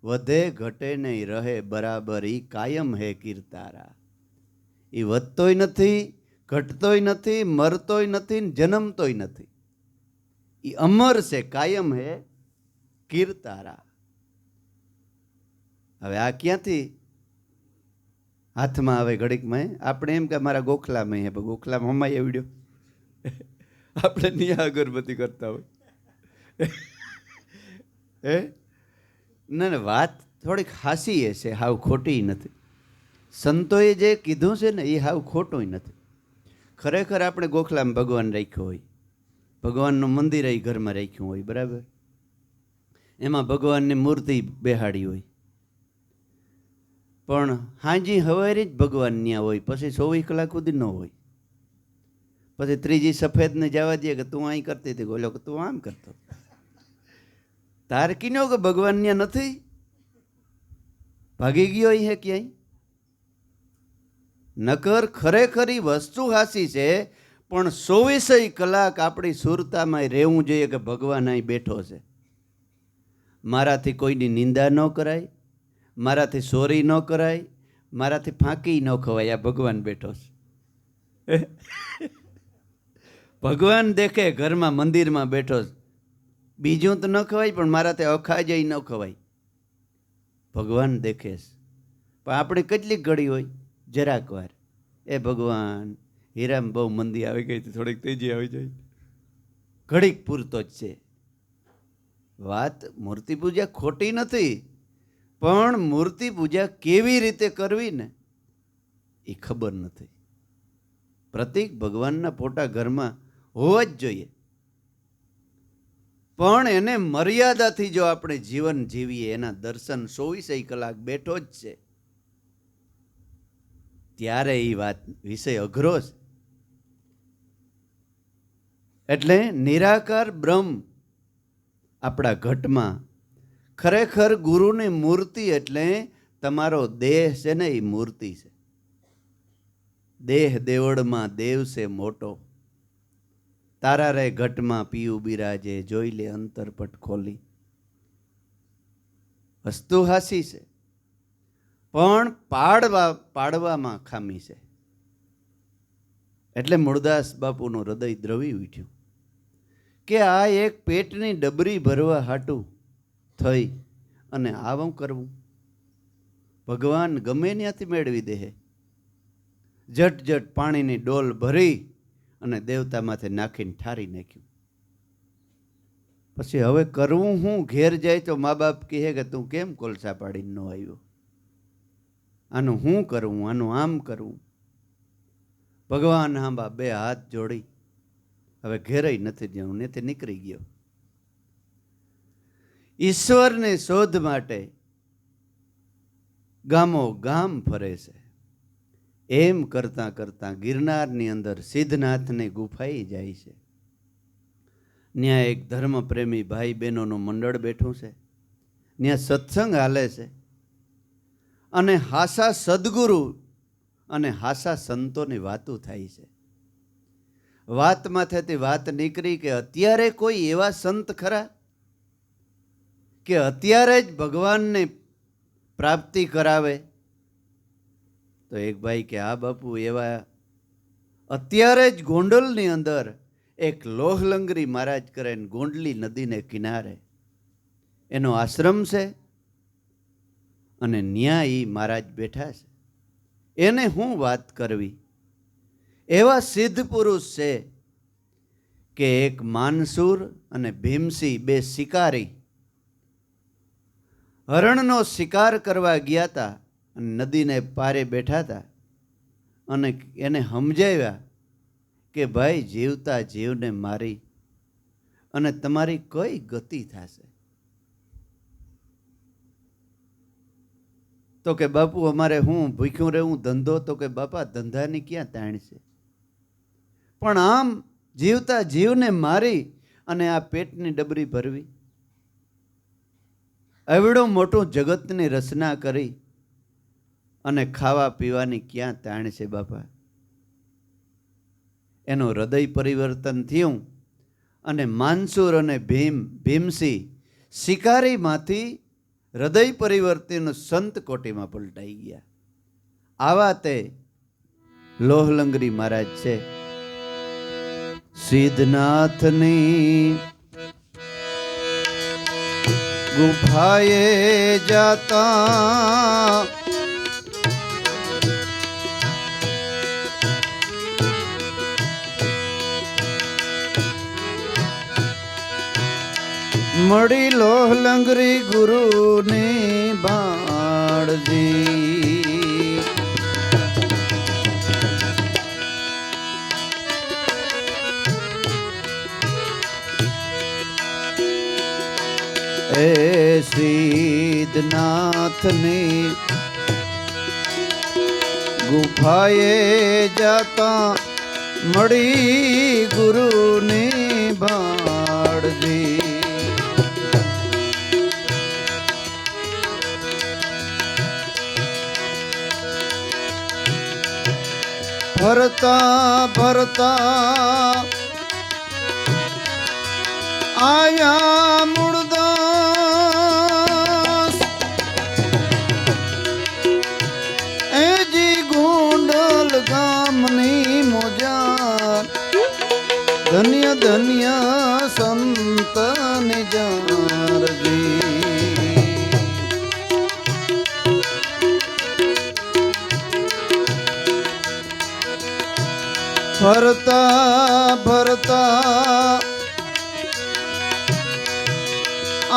વધે ઘટે નહીં રહે બરાબર ઈ કાયમ હે કીર્તારા. એ વધતોય નથી, ઘટતોય નથી, મરતોય નથી, જન્મતોય નથી. એ અમર છે, કાયમ હે કીર્તારા. હવે આ ક્યાંથી હાથમાં આવે ઘડીકમાં? આપણે એમ કે મારા ગોખલામાં હે, ગોખલામાં હમાય એવડ્યો. આપણે નિયા અગરબત્તી કરતા હોય. હે ના, વાત થોડીક હાસી છે, હાવ ખોટી નથી. સંતોએ જે કીધું છે ને એ હાવ ખોટું નથી. ખરેખર આપણે ગોખલામાં ભગવાન રાખ્યો હોય, ભગવાનનું મંદિર એ ઘરમાં રાખ્યું હોય, બરાબર, એમાં ભગવાનની મૂર્તિ બેહાડી હોય, પણ હાજી હવારી જ ભગવાન ત્યાં હોય, પછી 24 કલાક સુધી ન હોય. પછી ત્રીજી સફેદને જવા દે કે તું અહીં કરતી હતી, બોલો કે તું આમ કરતો. તાર કીનો કે ભગવાન ત્યાં નથી, ભાગી ગયો હે ક્યાંય? નકર ખરેખર વસ્તુ હાસી છે, પણ 24 કલાક આપણી સુરતામાં રહેવું જોઈએ કે ભગવાન અહીં બેઠો છે. મારાથી કોઈની નિંદા ન કરાય, મારાથી સોરી ન કરાય, મારાથી ફાંકી ન ખવાય. આ ભગવાન બેઠો છે. ભગવાન દેખે ઘરમાં મંદિરમાં બેઠો છે. બીજું તો ન ખવાય, પણ મારાથી અખાજય ન ખવાય. ભગવાન દેખે છે. પણ આપણે કેટલીક ઘડી હોય, જરાક વાર, એ ભગવાન હીરામ બહુ મંદી આવી ગઈ હતી, થોડીક તેજી આવી જાય, ઘડીક પૂરતો જ છે. વાત મૂર્તિ પૂજા ખોટી નથી, પણ મૂર્તિ પૂજા કેવી રીતે કરવી ને એ ખબર નથી. પ્રતિક ભગવાનના ફોટા ઘરમાં હોવા જ જોઈએ, પણ એને મર્યાદાથી જો આપણે જીવન જીવીએ, એના દર્શન 24 કલાક બેઠો જ છે, ત્યારે એ વાત વિષય અઘરો છે. એટલે નિરાકાર બ્રહ્મ આપણા ઘટમાં, ખરેખર ગુરુની મૂર્તિ એટલે તમારો દેહ છે ને, એ મૂર્તિ છે. દેહ દેવળમાં દેવ છે મોટો, તારા રે ઘટમાં પીયું બિરાજે, જોઈ લે અંતરપટ ખોલી. વસ્તુ હાસી છે, પણ પાડવામાં ખામી છે. એટલે મૂળદાસ બાપુનું હૃદય દ્રવી ઉઠ્યું કે આ એક પેટની ડબરી ભરવા હાટું થઈ અને આવું કરવું. ભગવાન ગમે ત્યાંથી મેળવી દે. જટ પાણીની ડોલ ભરી અને દેવતા માથે નાખીને ઠારી નાખ્યું. પછી હવે કરવું હું? ઘેર જાય તો મા બાપ કહે કે તું કેમ કોલસા પાડીને ન આવ્યો, આનું હું કરવું, આનું આમ કરવું. ભગવાન હાંબા બે હાથ જોડી હવે ઘેરાઈ નથી જવું, નથી નીકળી ગયો. ઈશ્વરની શોધ માટે ગામો ગામ ફરે છે. એમ કરતાં કરતાં ગિરનારની અંદર સિદ્ધનાથની ગુફાઈ જાય છે. ત્યાં એક ધર્મપ્રેમી ભાઈ બહેનોનું મંડળ બેઠું છે, ત્યાં સત્સંગ હાલે છે, અને હાસા સદગુરુ અને હાસા સંતોની વાતો થાય છે. વાતમાંથી વાત નીકળી કે અત્યારે કોઈ એવા સંત ખરા કે અત્યારે જ ભગવાનને પ્રાપ્તિ કરાવે? તો એક ભાઈ કે હા બાપુ, એવા અત્યારે જ ગોંડલની અંદર એક લોહલંગરી મહારાજ કરે, ગોંડલી નદીને કિનારે એનો આશ્રમ છે, અને ન્યા ઈ મહારાજ બેઠા છે. એને હું વાત કરવી? એવા સિદ્ધ પુરુષ છે કે એક માનસુર અને ભીમસિંહ બે શિકારી હરણનો શિકાર કરવા ગયા હતા, અને નદીને પારે બેઠા હતા, અને એને સમજાવ્યા કે ભાઈ જીવતા જીવને મારી અને તમારી કઈ ગતિ થશે? તો કે બાપુ અમારે હું ભૂખ્યું રહેવું, ધંધો? તો કે બાપા ધંધાની ક્યાં તાણ છે, પણ આમ જીવતા જીવને મારી અને આ પેટની ડબરી ભરવી, એવડું મોટું જગતની રચના કરી અને ખાવા પીવાની ક્યાં તાણ છે બાપા? એનું હૃદય પરિવર્તન થયું, અને માનસુર અને ભીમસિંહ શિકારીમાંથી હૃદય પરિવર્તન સંત કોટીમાં પલટાઈ ગયા. આવા તે લોહલંગરી મહારાજ છે. સિદ્ધનાથની ગુફાએ જાતા મળી લોહલંગરી ગુરુની બાળજી. એ સિદ્ધનાથની ગુફાએ જાતા મળી ગુરુની બાળજી. ફરતા ફરતા આયા મૂળદાસ એજી ગુંડલ ગામની મોજાર. ધન્ય ધન્ય સંત નિજારજી. ફરતા ફરતા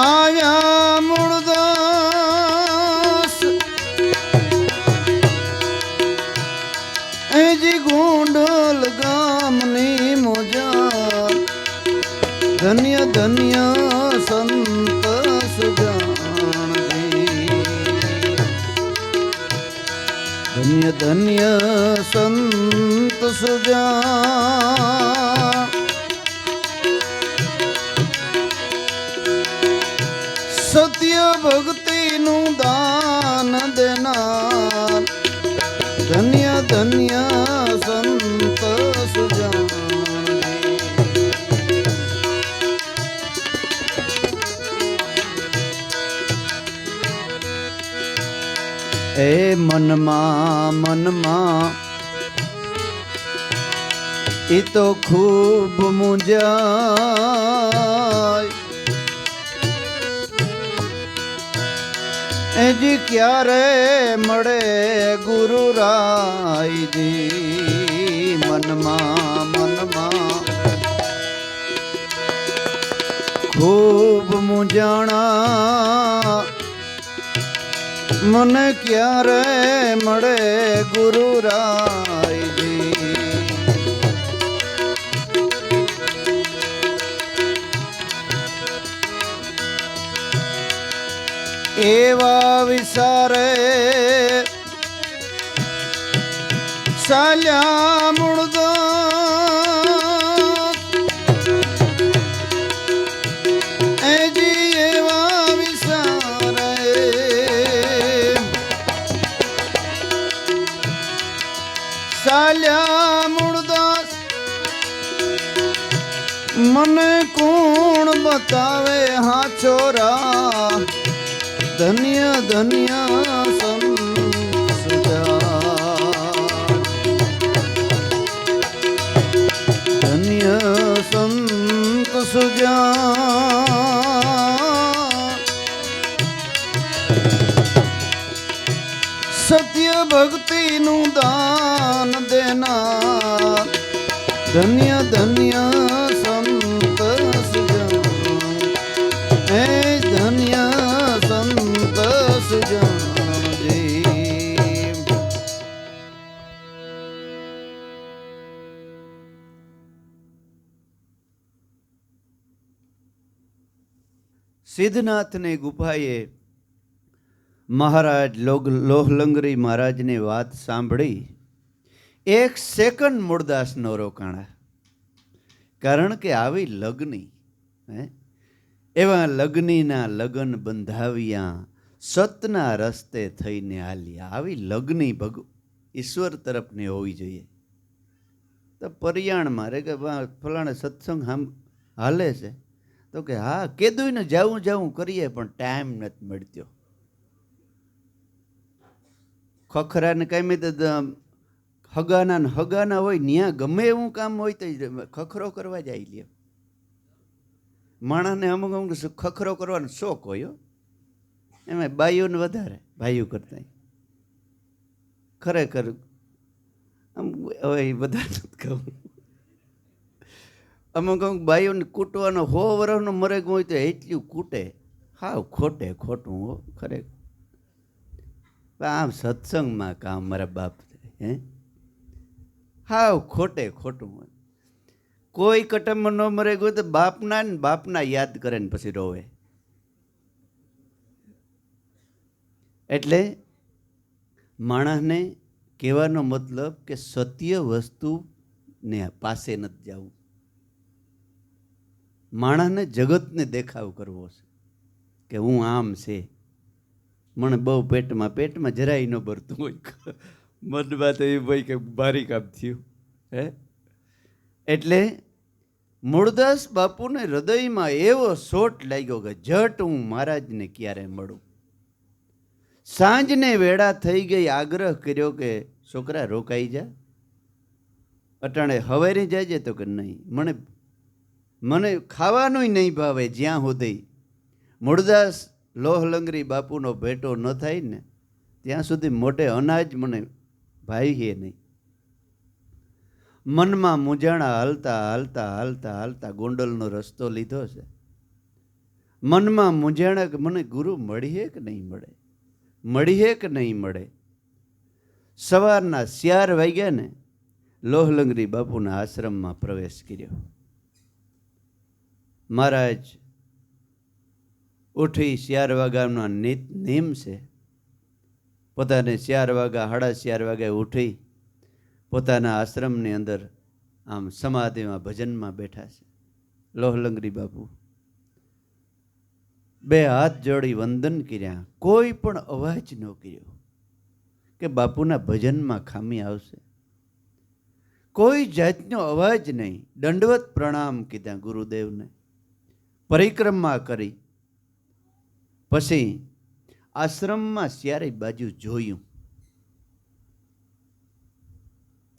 આયા મૂળદાસ એજી ગુંડલ ગામની મોજા. ધન્ય ધન્ય સંત સુજાણજી. ધન્ય ધન્ય સંત સુજાણ. સત્ય ભક્તિનું દાન દેનાર. ધન્ય ધન્ય સંત સુજાણ. એ મનમાં મનમાં એ તો ખૂબ મૂંઝાય. એજી ક્યારે મળે ગુરુ રાયજી. મનમાં મનમાં ખૂબ મૂંઝાણા. મને ક્યારે મળે ગુરુ રાયજી. એવા વિચારે ચાલ્યા મૂળદાસ એજી. એવા વિચારે ચાલ્યા મૂળદાસ. મને કોણ બતાવે હાચો રાહ. ધન્ય ધન્ય સંત સુજાણ. ધન્ય સંત સુજાણ. સત્ય ભક્તિનું દાન દેનાર. ધન્ય ધન્ય સંત સુજાણ. હે ધન્ય સંત સુજાણજી. સિદ્ધનાથની ગુફાએ મહારાજ લોહલંગરી મહારાજની વાત સાંભળી. એક સેકન્ડ મૂળદાસ નો રોકાણા. કારણ કે આવી લગ્ની એવા લગ્નીના લગન બંધાવ્યા. સતના રસ્તે થઈને હાલ્યા. આવી લગ્ની ઈશ્વર તરફની હોવી જોઈએ. તો પરિયાણમાં રે કે ફલાણે સત્સંગ હાલે છે તો કે હા કીધું ને જાવું કરીએ પણ ટાઈમ નથી મળતો. ખખરાને કાંઈ તો હગાના ને હગાના હોય ત્યાં ગમે એવું કામ હોય તો ખખરો કરવા જાય લે. માણસને અમુક અમુક ખખરો કરવાનો શોખ હોય. એમાં બાઈઓને વધારે ભાઈઓ કરતા. ખરેખર આમ હવે એ બધા નથી કહું. અમુક અમુક બાઈઓને કૂટવાનો 100 વર્ષનો મરેગ હોય તો એટલું કૂટે. હાવ ખોટે ખોટું હો ખરેખર. આમ સત્સંગમાં કામ મારા બાપ હે હાવ ખોટે ખોટું હોય. કોઈ કટમમાં ન મરે ગયું તો બાપના ને બાપના યાદ કરે ને પછી રોવે. એટલે માણસને કહેવાનો મતલબ કે સત્ય વસ્તુને પાસે નથી જવું. માણસને જગતને દેખાવ કરવો છે કે હું આમ છે. મને બહુ પેટમાં જરાય ન ભરતું હોય. મનમાં તો એ ભાઈ કે ભારી કામ થયું હે. એટલે મૂળદાસ બાપુને હૃદયમાં એવો સોટ લાગ્યો કે જટ હું મહારાજને ક્યારે મળું. સાંજને વેળા થઈ ગઈ. આગ્રહ કર્યો કે છોકરા રોકાઈ જા, અટાણે હવેરી જાય તો કે નહીં, મને ખાવાનું નહીં ભાવે જ્યાં સુધી મૂળદાસ લોહલંગરી બાપુનો ભેટો ન થાય ને ત્યાં સુધી મોટે અનાજ મને ભાવીએ નહીં. મનમાં મૂંઝાણા હાલતા હાલતા હાલતા હાલતા ગોંડલનો રસ્તો લીધો છે. મનમાં મૂંઝાણા કે મને ગુરુ મળીએ કે નહીં મળે, મળીએ કે નહીં મળે. સવારના 4 વાગ્યા ને લોહલંગરી બાપુના આશ્રમમાં પ્રવેશ કર્યો. મહારાજ ઉઠી 4 વાગ્યાનો નિયમ છે. પોતાને 4 વાગ્યા 4:30 વાગ્યા ઉઠી પોતાના આશ્રમની અંદર આમ સમાધિમાં ભજનમાં બેઠા છે. લોહલંગરી બાપુ 2 હાથ જોડી વંદન કર્યા. કોઈ પણ અવાજ ન કર્યો કે બાપુના ભજનમાં ખામી આવશે. કોઈ જાતનો અવાજ નહીં. દંડવત પ્રણામ કીધા ગુરુદેવને. પરિક્રમા કરી. પછી આશ્રમમાં 4 બાજુ જોયું.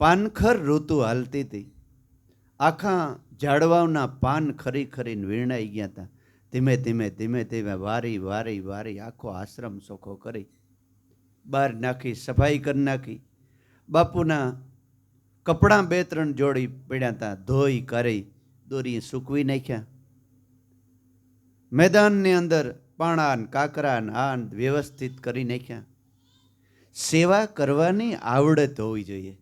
પાનખર ઋતુ હાલતી હતી. આખા ઝાડવાના પાન ખરી ખરીને વીણાઈ ગયા હતા. ધીમે ધીમે ધીમે ધીમે વારી વારી વારી આખો આશ્રમ ચોખ્ખો કરી બહાર નાખી, સફાઈ કરી નાખી. બાપુના કપડાં 2-3 જોડી પડ્યા હતા, ધોઈ કરી દોરી સૂકવી નાખ્યા. મેદાનની અંદર પાણા કાકરા આન વ્યવસ્થિત કરી નાખ્યા. સેવા કરવાની આવડત હોવી જોઈએ.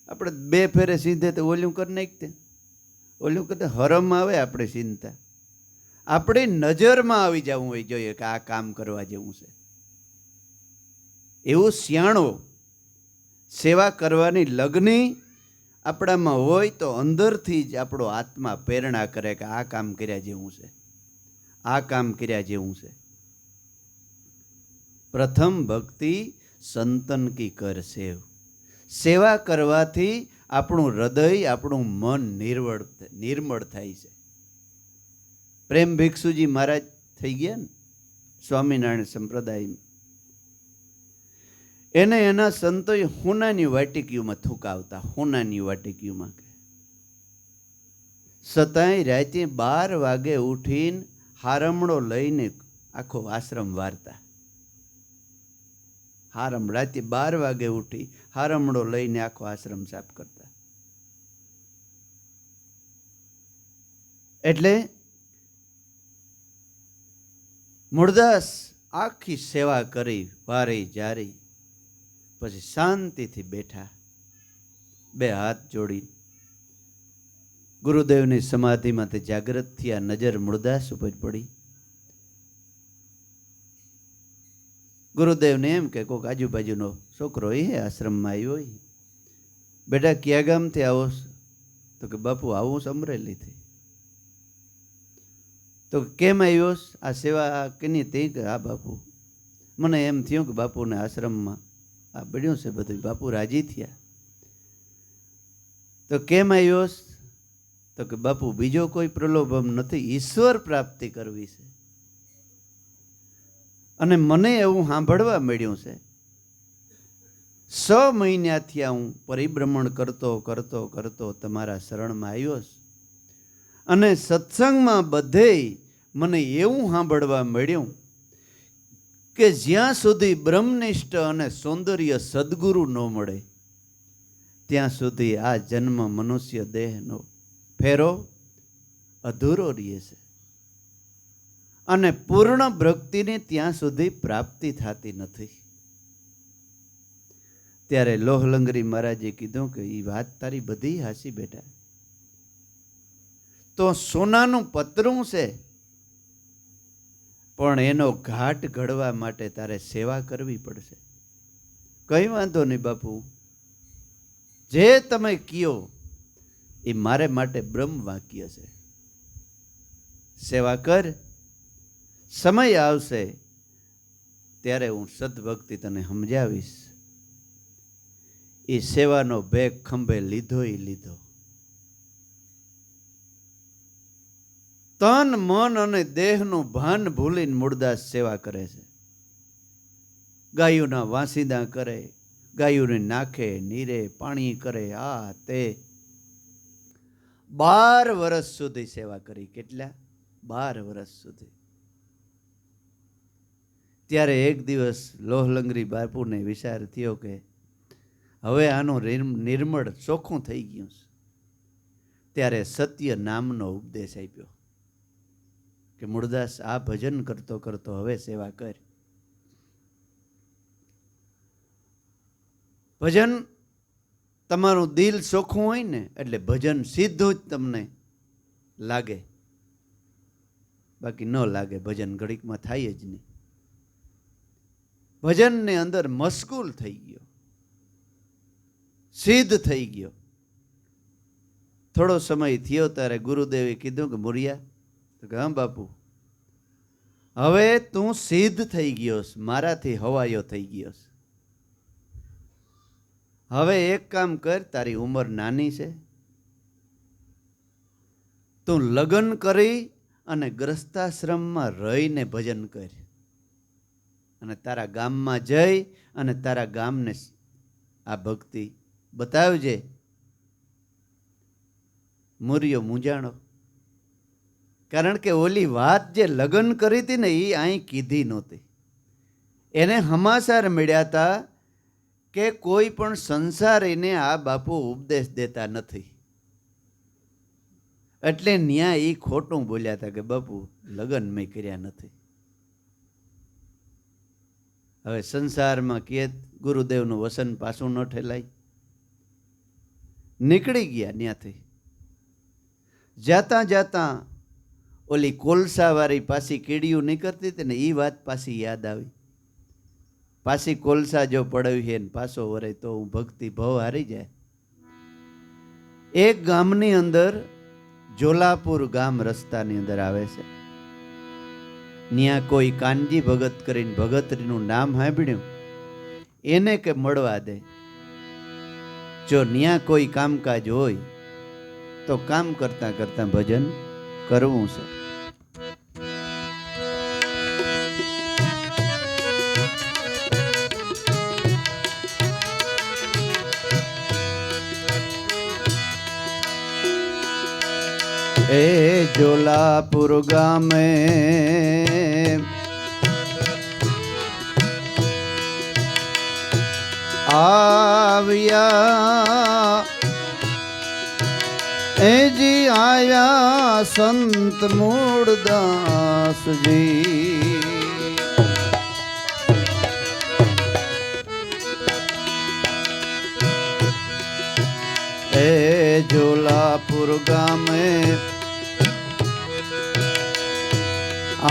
આપણે 2 ફેરે સીધે તો ઓલું કરી નાખતે, ઓલું કરતા હરમ આવે આપણે ચિંતા. આપણી નજરમાં આવી જવું હોય જોઈએ કે આ કામ કરવા જેવું છે. એવું સિયાણો સેવા કરવાની લગ્ની આપણામાં હોય તો અંદરથી જ આપણો આત્મા પ્રેરણા કરે કે આ કામ કર્યા જેવું છે, આ કામ કર્યા જેવું છે. પ્રથમ ભક્તિ સંતન કી કર સેવ. સેવા કરવાથી આપણું હૃદય, આપણું મન નિર્મળ થાય છે. પ્રેમ ભિક્ષુજી મહારાજ થઈ ગયા ને સ્વામિનારાયણ સંપ્રદાયમાં. એને એના સંતોએ હોનાની વાટિકીઓમાં થૂકાવતા. હોનાની વાટિકીઓમાં સતાય રાતે 12 વાગે ઉઠીને હારમણો લઈને આખો આશ્રમ વારતા. રાતે 12 વાગે ઉઠી હારમણો લઈને આખો આશ્રમ સાફ કરતા. એટલે મૂળદાસ આખી સેવા કરી વારી જારી પછી શાંતિથી બેઠા, 2 હાથ જોડી ગુરુદેવની સમાધિમાંથી જાગૃત થયા. નજર મૂળદાસ ઉપર પડી. ગુરુદેવને એમ કે કોઈક આજુબાજુનો છોકરો એ આશ્રમમાં આવ્યો હોય. બેટા ક્યાં ગામથી આવો? તો કે બાપુ આવું અમરેલીથી. તો કેમ આવ્યો? આ સેવા કેની તે? હા બાપુ મને એમ થયું કે બાપુને આશ્રમમાં આ બન્યું છે બધું, બાપુ રાજી થયા. તો કેમ આવ્યો? તો કે બાપુ બીજો કોઈ પ્રલોભન નથી, ઈશ્વર પ્રાપ્તિ કરવી છે. અને મને એવું સાંભળવા મળ્યું છે 6 મહિનાથી હું પરિભ્રમણ કરતો કરતો કરતો તમારા શરણમાં આવ્યો છું અને સત્સંગમાં બધેય મને એવું સાંભળવા મળ્યું કે જ્યાં સુધી બ્રહ્મનિષ્ઠ અને સૌંદર્ય સદગુરુ ન મળે ત્યાં સુધી આ જન્મ મનુષ્ય દેહનો ફેરો અધૂરો રહે છે અને પૂર્ણ ભક્તિની ત્યાં સુધી પ્રાપ્તિ થતી નથી. ત્યારે લોહલંગરી મહારાજે કીધું કે એ વાત તારી બધી હાસી બેટા, તો સોનાનું પતરું છે પણ એનો ઘાટ ઘડવા માટે તારે સેવા કરવી પડશે. કઈ વાંધો નહીં બાપુ, જે તમે કયો એ મારે માટે બ્રહ્મ વાક્ય છે. સેવા કર, સમય આવશે ત્યારે હું સદભક્તિ તને સમજાવીશ. એ સેવાનો ભેગ ખંભે લીધો એ લીધો. તન મન અને દેહનું ભાન ભૂલીને મૂળદાસ સેવા કરે છે. ગાયોના વાંસીદા કરે, ગાયોને નાખે, નીરે પાણી કરે, આ તે 12 વર્ષ સુધી સેવા કરી. કેટલા? 12 વર્ષ સુધી. ત્યારે એક દિવસ લોહલંગરી બાપુને વિચાર થયો કે હવે આનું નિર્મળ ચોખ્ખું થઈ ગયું છે. ત્યારે સત્ય નામનો ઉપદેશ આપ્યો કે મૂળદાસ આ ભજન કરતો કરતો હવે સેવા કર. ભજન તમારું દિલ ચોખ્ખું હોય ને એટલે ભજન સીધું જ તમને લાગે, બાકી ન લાગે. ભજન ઘડીકમાં થાય જ નહીં. ભજનને અંદર મશગુલ થઈ ગયો, સિદ્ધ થઈ ગયો. થોડો સમય થયો ત્યારે ગુરુદેવે કીધું કે મુરિયા, તો કે હા બાપુ, હવે તું સિદ્ધ થઈ ગયો, મારાથી હવાયો થઈ ગયો. હવે એક કામ કર, તારી ઉંમર નાની છે, તું લગ્ન કરી અને ગ્રસ્તાશ્રમમાં રહીને ભજન કર અને તારા ગામમાં જઈ અને તારા ગામને આ ભક્તિ બતાવજે. મુરિયો મૂંઝાણો, કારણ કે ઓલી વાત જે લગ્ન કરી હતી ને એ અહીં કીધી નહોતી. એને સમાચાર મળ્યા હતા કે કોઈ પણ સંસારીને આ બાપુ ઉપદેશ દેતા નથી, એટલે ન્યા એ ખોટું બોલ્યા હતા કે બાપુ લગ્ન મેં કર્યા નથી. હવે સંસારમાં કે ગુરુદેવનું વસન પાછું ન ઠેલાય, નીકળી ગયા ત્યાંથી. જાતા જાતા ઓલી કોલસાવાળી પાછી કીડીયું નીકળતી હતી ને એ વાત પાછી યાદ આવી. પાછી કોલસા જો પડવી છે ને પાછો વરે તો હું ભક્તિ ભવ હારી જાય. એક ગામની અંદર જોલાપુર ગામ રસ્તાની અંદર આવે છે. ત્યાં કોઈ કાનજી ભગત કરીને ભગતરીનું નામ સાંભળ્યું, એને કે મળવા દે. જો ત્યાં કોઈ કામકાજ હોય તો કામ કરતા કરતા ભજન કરવું છે. એ જોલાપુર ગામે આવ્યા, એજી આયા સંત મૂળદાસજી. એ જોલાપુર ગામે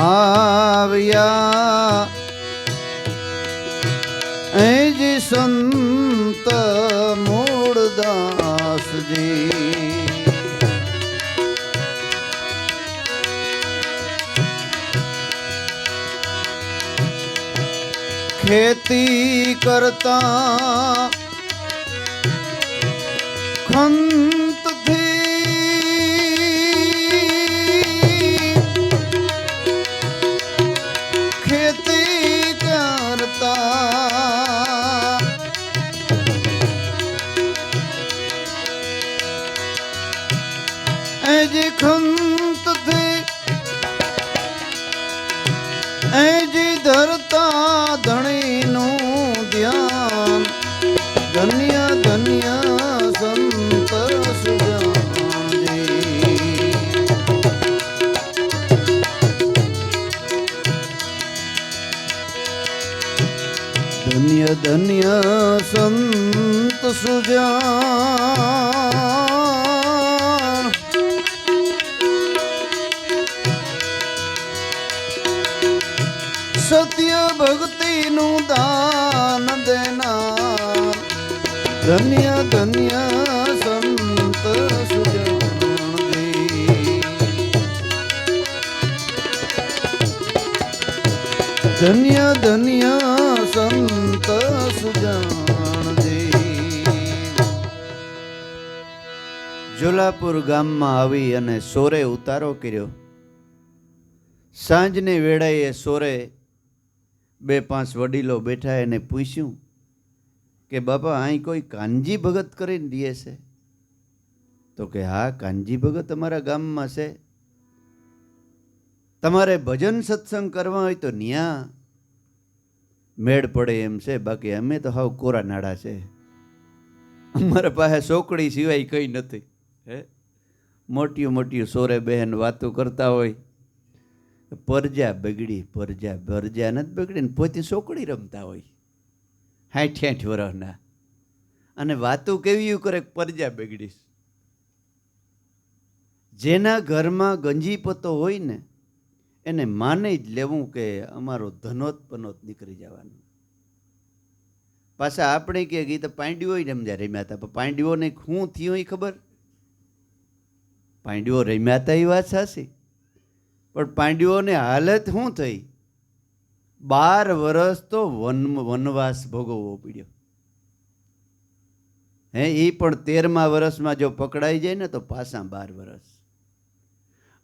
આવ્યા, એજી સંત મૂળદાસજી. ખેતી કરતા ખંતથી, ખેતી કરતા ધન્ય ધન્ય સંત સુજાણ, સત્ય ભક્તિનું દાન દેનાર, ધન્ય ધન્ય સંત સુજાણજી, ધન્ય ધન્ય સંત સુજાણજી. ઝોલાપુર ગામમાં આવી અને સોરે ઉતારો કર્યો. સાંજની વેળાએ સોરે 2-5 વડીલો બેઠા એને પૂછ્યું કે બાપા અહીં કોઈ કાનજી ભગત કરીને દે છે? તો કે હા, કાનજી ભગત અમારા ગામમાં છે. તમારે ભજન સત્સંગ કરવા હોય તો ન્યા મેળ પડે એમ છે, બાકી અમે તો હાવ કોરા નાડા છે, અમારા પાસે સોકડી સિવાય કંઈ નથી. હે મોટી મોટી સોરે બહેન વાતો કરતા હોય, પરજા બગડી, પરજા ભરજા નથી બગડી ને પોતે સોકડી રમતા હોય 60-60 વર્ષના, અને વાતો કેવી કરે પરજા બગડીશ. જેના ઘરમાં ગંજીપતો હોય ને એને માની જ લેવું કે અમારો ધનોત પનોત નીકળી જવાનું. પાછા આપણે કે ગીત પાંડ્યો હોય ને સમજ્યા રમ્યા હતા, પણ પાંડ્યોને શું થયું એ ખબર? પાંડ્યો રમ્યા હતા એ વાત સાચી, પણ પાંડ્યોને હાલત શું થઈ? 12 વર્ષ તો વનવાસ ભોગવવો પડ્યો. હે એ પણ 13મા વર્ષમાં જો પકડાઈ જાય ને તો પાછા 12 વર્ષ.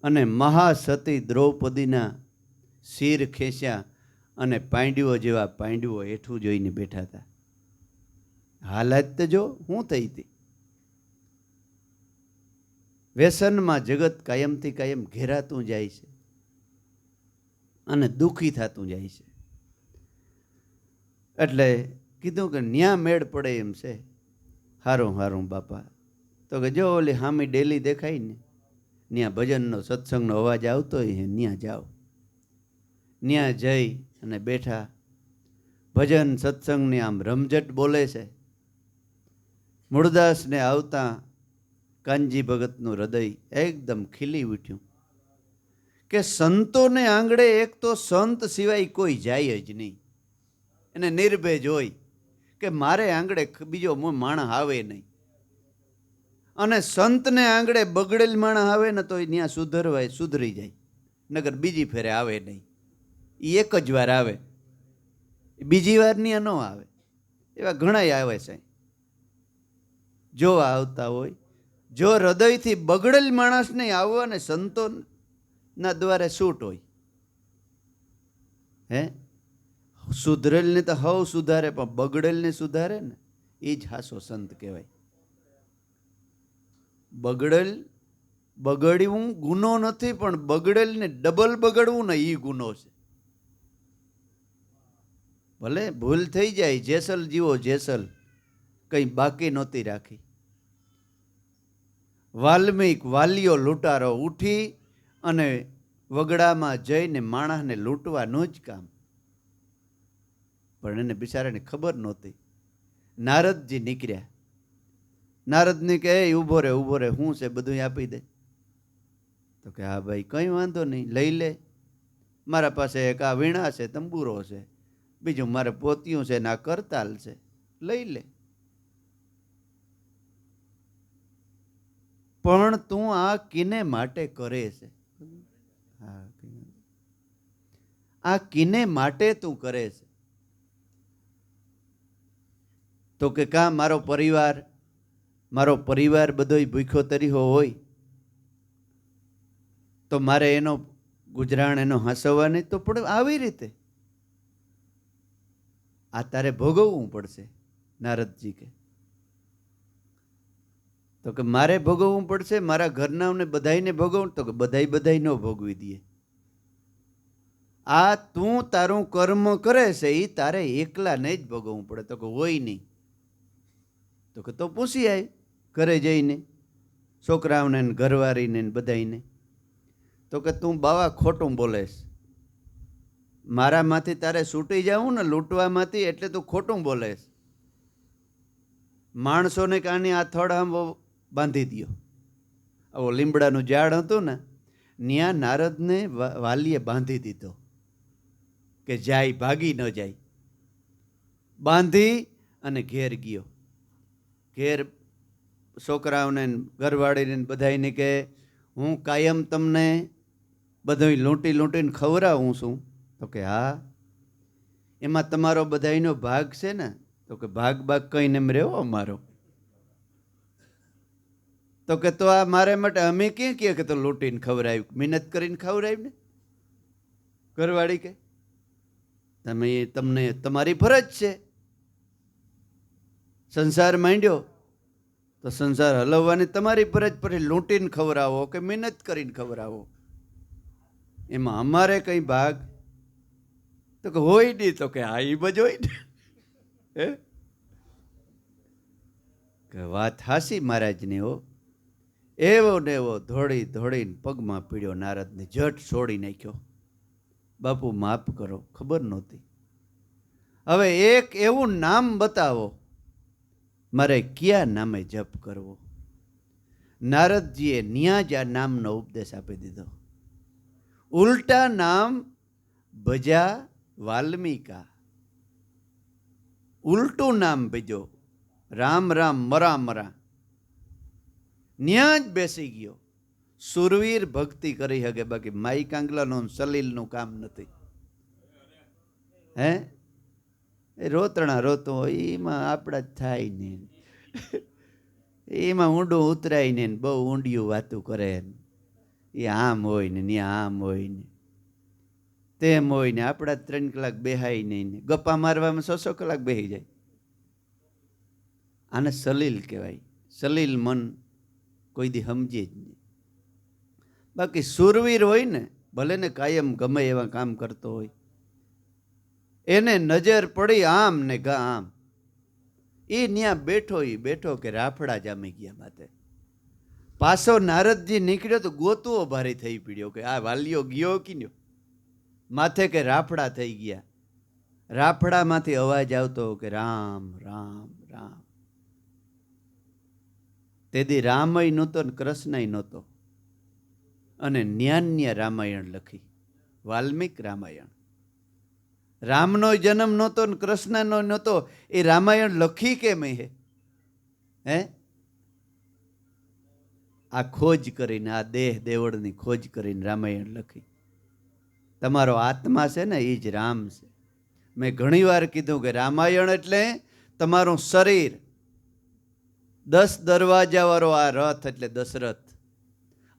અને મહાસતી દ્રૌપદીના શિર ખેંચ્યા અને પાંડવો જેવા પાંડવો હેઠું જોઈને બેઠા હતા. હાલત તો જો શું થઈ હતી. વ્યસનમાં જગત કાયમથી કાયમ ઘેરાતું જાય છે અને દુઃખી થતું જાય છે. એટલે કીધું કે ન્યા મેળ પડે એમ છે. હારું હારું બાપા. તો કે જો ઓલી હામી ડેલી દેખાય ને ત્યાં ભજનનો સત્સંગનો અવાજ આવતો હોય ત્યાં જાઓ. ત્યાં જઈ અને બેઠા. ભજન સત્સંગની આમ રમઝટ બોલે છે. મૂળદાસને આવતા કાનજી ભગતનું હૃદય એકદમ ખીલી ઉઠ્યું કે સંતોને આંગળે એક તો સંત સિવાય કોઈ જાય જ નહીં. એને નિર્ભેજ હોય કે મારે આંગળે બીજો માણસ આવે નહીં. અને સંતને આંગળે બગડેલ માણસ આવે ને તો ત્યાં સુધરવાય સુધરી જાય, નગર બીજી ફેરે આવે નહીં. એ એક જ વાર આવે, બીજી વાર ત્યાં ન આવે. એવા ઘણાય આવે છે. જો આવતા હોય, જો હૃદયથી બગડેલ માણસ નહીં આવવા ને સંતોના દ્વારે છૂટ હોય. હે સુધરેલને તો હવ સુધારે, પણ બગડેલને સુધારે ને એ જ હાસો સંત કહેવાય. બગડવું ગુનો નથી, પણ બગડેલને ડબલ બગડવું ને એ ગુનો છે. ભલે ભૂલ થઈ જાય, જેસલ જીવો જેસલ, કંઈ બાકી નહોતી રાખી. વાલ્મીક વાલીઓ લૂંટારો ઉઠી અને વગડામાં જઈને માણસને લૂંટવાનું જ કામ. પણ એને બિચારાને ખબર નહોતી. નારદજી નીકળ્યા. નારદને કહે ઊભો રે શું છે બધું આપી દે. તો કે હા ભાઈ કંઈ વાંધો નહીં, લઈ લે. મારા પાસે એક આ વીણા છે, તંબુરો છે, બીજું મારે પોતિયું છે ને આ કરતાલ છે, લઈ લે. પણ તું આ કિને માટે કરે છે? આ કિને માટે તું કરે છે? તો કે કા મારો પરિવાર બધોય ભૂખ્યો તરીહો હોય તો મારે એનો ગુજરાન એનો હાંસવવા નહીં તો પડે. આવી રીતે આ તારે ભોગવવું પડશે. નારદજી કે તો કે મારે ભોગવવું પડશે, મારા ઘરનાઓને બધાઈને ભોગવવું. તો કે બધાય ન ભોગવી દે. આ તું તારું કર્મ કરે છે એ તારે એકલાને જ ભોગવવું પડે. તો કે હોય નહીં. તો કે તો પૂછી આય ઘરે જઈને છોકરાઓને ઘરવાળીને બધાઈને. તો કે તું બાવા ખોટું બોલેશ. મારામાંથી તારે છૂટી જાવું ને લૂંટવામાંથી, એટલે તું ખોટું બોલે. માણસોને કાની આ થડ આમ બાંધી દો. આવો લીમડાનું ઝાડ હતું ને, ત્યાં નારદને વાલીએ બાંધી દીધો કે જાય, ભાગી ન જાય. બાંધી અને ઘેર ગયો. ઘેર છોકરાઓને ઘરવાળીને બધાને કે હું કાયમ તમને બધું લૂંટી લૂંટીને ખવડાવું છું. તો કે હા, એમાં તમારો બધાનો ભાગ છે ને? તો કે ભાગ કહીને એમ રહેવો અમારો. તો કે તો આ મારે માટે અમે ક્યાં કહે કે તો લૂંટીને ખવડાવ્યું, મહેનત કરીને ખવડાવ્યું ને. ઘરવાળી કે તમને તમારી ફરજ છે. સંસાર માંડ્યો તો સંસાર હલવવાની તમારી ફરજ, પછી લૂંટીને ખવડાવો કે મહેનત કરીને ખવડાવો, એમાં અમારે કઈ ભાગ? તો કે હોય નહીં. તો કે હા, એ બધું હોય ને. કે વાત હાસી મહારાજની. હો, એવો ને એવો ધોળી ધોળીને પગમાં પીડ્યો નારદને, જટ છોડી નાખ્યો. બાપુ માફ કરો, ખબર નહોતી. હવે એક એવું નામ બતાવો, મારે કયા નામે જપ કરવો? નારદજીએ ન્યા જ આ નામનો ઉપદેશ આપી દીધો. ઉલટા નામ ભજા વાલ્મીકા. ઉલટું નામ ભજો, રામ રામ મરા મરા. ન્યા જ બેસી ગયો. સુરવીર ભક્તિ કરી શકે, બાકી માઈ કાંગલાનું સલીલનું કામ નથી. હે, એ રોતણા રોતો હોય એમાં આપણા જ થાય ને, એમાં ઊંડું ઉતરાય ને બહુ ઊંડિયું વાતું કરે. એ આમ હોય ને ત્યાં આમ હોય ને તેમ હોય ને, આપણા 3 કલાક બેહાય નહીં ને, ગપ્પા મારવામાં 6 કલાક બેસી જાય. આને સલીલ કહેવાય. સલીલ મન કોઈ દી સમજે જ નહીં. બાકી સુરવીર હોય ને, ભલે ને કાયમ ગમે એવા કામ કરતો હોય, એને નજર પડી આમ ને ગા આમ, એ ન્યા બેઠો કે રાફડા જામી ગયા માથે. પાછો નારદજી નીકળ્યો તો ગોતવો ભારે થઈ પડ્યો કે આ વાલીઓ ગયો કે માથે, કે રાફડા થઈ ગયા. રાફડામાંથી અવાજ આવતો કે રામ રામ રામ. તેથી રામય નહોતો ને કૃષ્ણય નહોતો, અને ન્યાન્ય રામાયણ લખી, વાલ્મીક રામાયણ. રામનો જન્મ નહોતો ને કૃષ્ણનો નહોતો, એ રામાયણ લખી કેમ હે? આ ખોજ કરીને, આ દેહ દેવળની ખોજ કરીને રામાયણ લખી. તમારો આત્મા છે ને, એ જ રામ છે. મેં ઘણી વાર કીધું કે રામાયણ એટલે તમારું શરીર. 10 દરવાજા વાળો આ રથ એટલે દશરથ.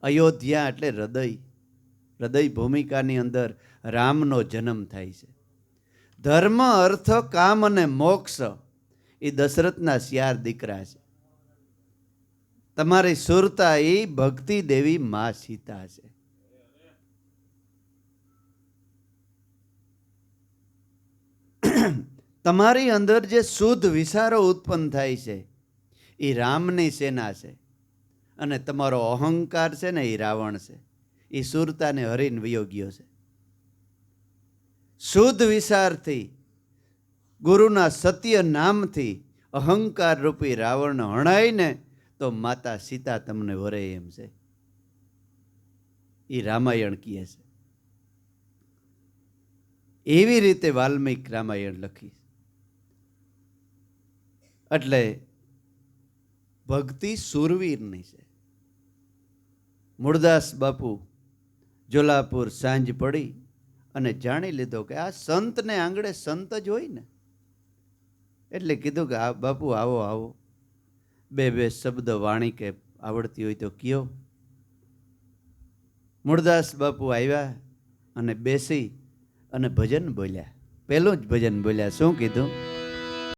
અયોધ્યા એટલે હૃદય. હૃદય ભૂમિકાની અંદર રામનો જન્મ થાય છે. ધર્મ, અર્થ, કામ અને મોક્ષ એ દશરથના 4 દીકરા છે. તમારી સુરતા એ ભક્તિ દેવી મા સીતા છે. તમારી અંદર જે શુદ્ધ વિચારો ઉત્પન્ન થાય છે એ રામની સેના છે, અને તમારો અહંકાર છે ને એ રાવણ છે. એ સુરતાને હરીને વયો ગયો છે. શુદ્ધ વિચારથી, ગુરુના સત્ય નામથી અહંકાર રૂપી રાવણ હણાઈને તો માતા સીતા તમને વરે એમ છે. એ રામાયણ કહે છે. એવી રીતે વાલ્મીક રામાયણ લખી. એટલે ભક્તિ સુરવીરની છે. મૂળદાસ બાપુ જોલાપુર સાંજ પડી અને જાણી લીધો કે આ સંતને આંગળે સંત જ હોય ને, એટલે કીધું કે આ બાપુ આવો આવો, 2 શબ્દ વાણી કે આવડતી હોય તો કયો. મૂળદાસ બાપુ આવ્યા અને બેસી અને ભજન બોલ્યા. પહેલું જ ભજન બોલ્યા. શું કીધું?